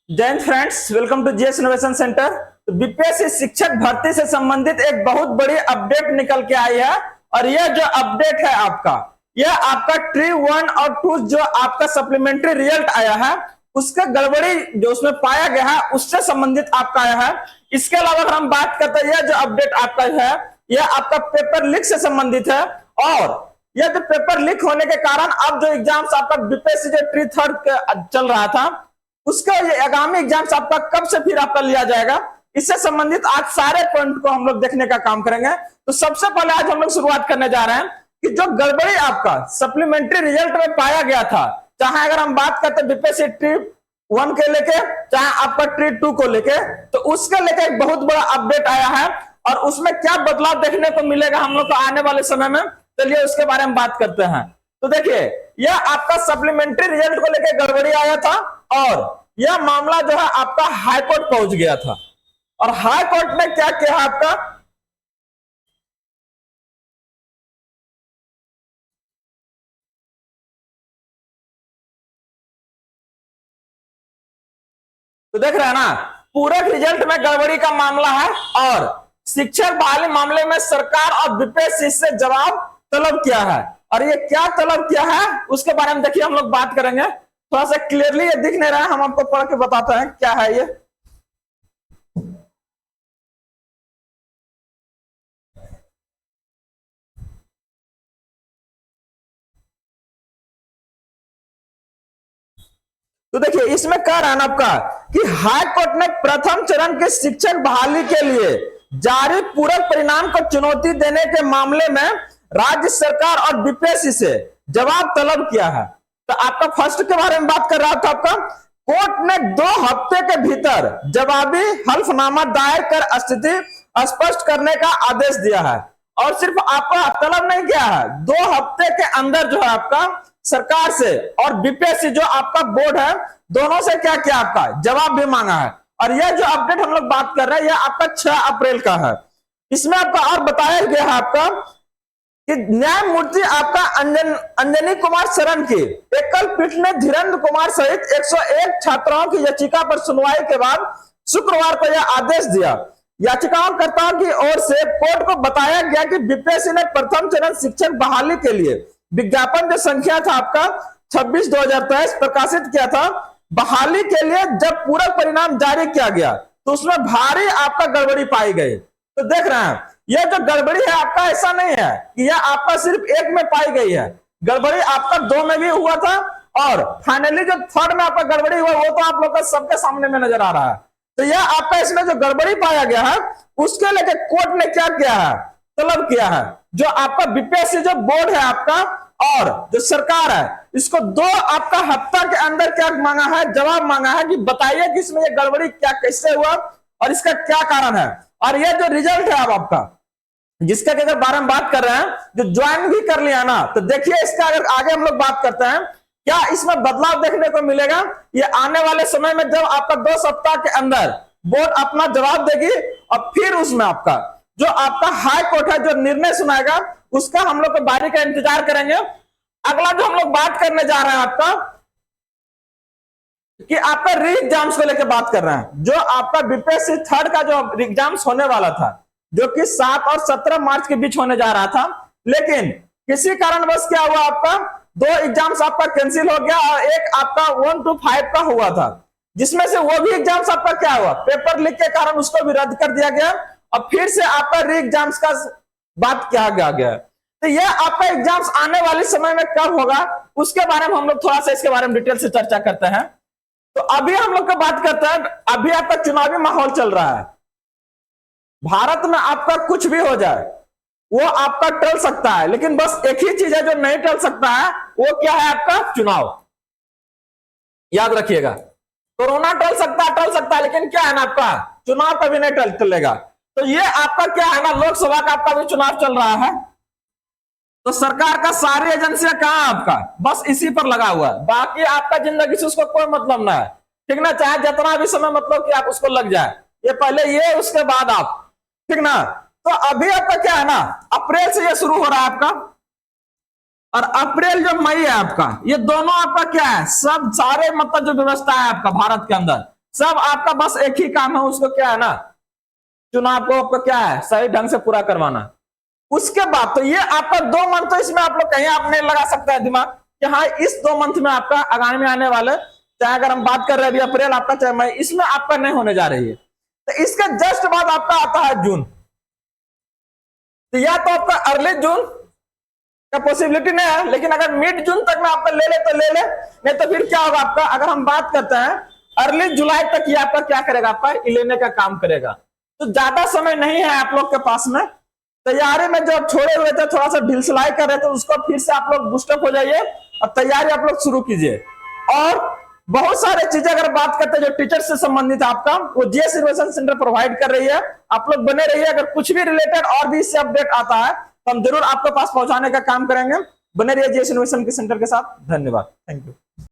जय friends, welcome to GS innovation centre. तो BPSC शिक्षक भर्ती से संबंधित एक बहुत बड़ी अपडेट निकल के आई है और यह जो अपडेट है यह आपका ट्री 1 और 2 जो आपका सप्लीमेंट्री रिजल्ट आया है उसका गड़बड़ी जो उसमें पाया गया है उससे संबंधित आपका आया है। इसके अलावा अगर हम बात करते हैं यह जो अपडेट आपका है यह आपका पेपर लीक से संबंधित है और यह जो पेपर लीक होने के कारण अब जो एग्जाम्स आपका बीपीएससी जो ट्री 3 चल रहा था उसका ये आगामी एग्जाम्स आपका कब से फिर आपका लिया जाएगा, इससे संबंधित आज सारे पॉइंट को हम लोग देखने का काम करेंगे। तो सबसे पहले आज हम लोग शुरुआत करने जा रहे हैं कि जो गड़बड़ी आपका सप्लीमेंट्री रिजल्ट में पाया गया था, चाहे अगर हम बात करते हैं बीपीएससी ट्री 1 के लेके चाहे आपका ट्री 2 को लेके, तो उसके लेके एक बहुत बड़ा अपडेट आया है और उसमें क्या बदलाव देखने को मिलेगा हम लोग को आने वाले समय में, चलिए उसके बारे में बात करते हैं। तो देखिए यह आपका सप्लीमेंट्री रिजल्ट को लेकर गड़बड़ी आया था और यह मामला जो है आपका हाई कोर्ट पहुंच गया था और हाई कोर्ट ने क्या किया आपका, तो देख रहे हैं ना पूरक रिजल्ट में गड़बड़ी का मामला है और शिक्षक बहाली मामले में सरकार और बीपीएससी से जवाब तलब किया है और ये क्या तलब किया है उसके बारे में देखिए हम लोग बात करेंगे। थोड़ा सा क्लियरली ये दिख नहीं रहा है, हम आपको पढ़ के बताते हैं क्या है ये। तो देखिए इसमें कह रहा है आपका कि हाई कोर्ट ने प्रथम चरण के शिक्षक बहाली के लिए जारी पूरक परिणाम को चुनौती देने के मामले में राज्य सरकार और बीपीएससी से जवाब तलब किया है। तो आपका फर्स्ट के बारे में बात कर रहा था, आपका कोर्ट ने 2 हफ्ते के भीतर जवाबी हल्फनामा दायर कर स्थिति स्पष्ट करने का आदेश दिया है और सिर्फ आपका तलब नहीं किया है, 2 हफ्ते के अंदर जो है आपका सरकार से और बीपीएससी जो आपका बोर्ड है दोनों से क्या किया आपका जवाब भी मांगा है। और यह जो अपडेट हम लोग बात कर रहे हैं यह आपका 6 अप्रैल का है। इसमें आपका और बताया गया है आपका कि न्यायमूर्ति आपका अंजनी कुमार शरण की एकल पीठ ने धीरेन्द्र कुमार सहित 101 छात्राओं की याचिका पर सुनवाई के बाद शुक्रवार को यह आदेश दिया। याचिकाकर्ताओं की ओर से कोर्ट को बताया गया कि बीपीएससी ने प्रथम चरण शिक्षक बहाली के लिए विज्ञापन जो संख्या था आपका 26/2023 प्रकाशित किया था। बहाली के लिए जब पूरक परिणाम जारी किया गया तो उसमें भारी आपका गड़बड़ी पाई गई। तो देख रहे हैं यह जो गड़बड़ी है आपका ऐसा नहीं है कि यह आपका सिर्फ 1 में पाई गई है, गड़बड़ी आपका 2 में भी हुआ था और फाइनली जो 3rd में आपका गड़बड़ी हुआ वो तो आप लोग का सबके सामने में नजर आ रहा है। तो यह आपका इसमें जो गड़बड़ी पाया गया है उसके लेके कोर्ट ने क्या किया है, तलब किया है। जो आपका बीपीएससी जो बोर्ड है आपका और जो सरकार है इसको 2 आपका हफ्ता के अंदर क्या मांगा है, जवाब मांगा है कि बताइए कि इसमें ये गड़बड़ी क्या कैसे हुआ और इसका क्या कारण है। और यह जो रिजल्ट है अब आपका जिसका अगर बारे में बात कर रहे हैं जो ज्वाइन भी कर लिया ना, तो देखिए इसका अगर आगे हम लोग बात करते हैं क्या इसमें बदलाव देखने को मिलेगा। ये आने वाले समय में जब आपका 2 सप्ताह के अंदर बोर्ड अपना जवाब देगी और फिर उसमें आपका जो आपका हाई कोर्ट है जो निर्णय सुनाएगा उसका हम लोग बारी का इंतजार करेंगे। अगला जो हम लोग बात करने जा रहे हैं आपका कि आपका री एग्जाम्स को लेकर बात कर रहे हैं। जो आपका बीपीएससी 3rd का जो एग्जाम्स होने वाला था जो कि 7 और 17 मार्च के बीच होने जा रहा था, लेकिन किसी कारणवश क्या हुआ आपका 2 एग्जाम्स आपका कैंसिल हो गया और एक आपका 1 to 5 का हुआ था जिसमें से वो भी एग्जाम्स आपका क्या हुआ पेपर लीक के कारण उसको भी रद्द कर दिया गया और फिर से आपका री एग्जाम्स का बात किया गया। तो यह आपका एग्जाम्स आने वाले समय में कब होगा उसके बारे में हम लोग थोड़ा सा इसके बारे में डिटेल से चर्चा करते हैं। तो अभी हम लोग का बात करते हैं, अभी आपका चुनावी माहौल चल रहा है, भारत में आपका कुछ भी हो जाए वो आपका टल सकता है, लेकिन बस एक ही चीज है जो नहीं टल सकता है वो क्या है आपका चुनाव। याद रखिएगा कोरोना टल सकता है लेकिन क्या है ना आपका चुनाव कभी नहीं टलेगा। तो ये आपका क्या है ना लोकसभा का आपका भी चुनाव चल रहा है तो सरकार का सारी एजेंसियां कहां है आपका बस इसी पर लगा हुआ है, बाकी आपका जिंदगी से उसको कोई मतलब ना है, ठीक ना, चाहे जितना भी समय मतलब कि आप उसको लग जाए, ये पहले ये उसके बाद आप, ठीक ना। तो अभी आपका क्या है ना अप्रैल से ये शुरू हो रहा है आपका और अप्रैल जो मई है आपका ये दोनों आपका क्या है सब सारे मतलब जो व्यवस्था है आपका भारत के अंदर सब आपका बस एक ही काम है, उसको क्या है ना, चुनाव को आपको क्या है सही ढंग से पूरा करवाना। उसके बाद तो ये आपका 2 मंथ, तो इसमें आप लोग कहीं आपने लगा सकता है दिमाग कि हाँ इस 2 मंथ में आपका आगामी में आने वाले, चाहे अगर हम बात कर रहे हैं अभी अप्रैल आपका, चाहे मई, इसमें आपका नहीं होने जा रही है। तो इसके जस्ट बाद आपका आता है जून। तो या तो आपका अर्ली जून का पॉसिबिलिटी नहीं है, लेकिन अगर मिड जून तक में आपका ले ले तो ले ले, नहीं तो फिर क्या होगा आपका, अगर हम बात करते हैं अर्ली जुलाई तक ये आपका क्या करेगा, आपका लेने का काम करेगा। तो ज्यादा समय नहीं है आप लोग के पास में। तैयारी में जो छोड़े हुए थे, थोड़ा सा ढिलसलाई कर रहे थे, उसको फिर से आप लोग बूस्टअप हो जाइए और तैयारी आप लोग शुरू कीजिए। और बहुत सारे चीजें अगर बात करते हैं जो टीचर से संबंधित आपका, वो जीएस रिविजन सेंटर प्रोवाइड कर रही है। आप लोग बने रहिए, अगर कुछ भी रिलेटेड और भी इससे अपडेट आता है तो हम जरूर आपके पास पहुंचाने का काम करेंगे। बने रहिए जीएस रिविजन के सेंटर के साथ। धन्यवाद, थैंक यू।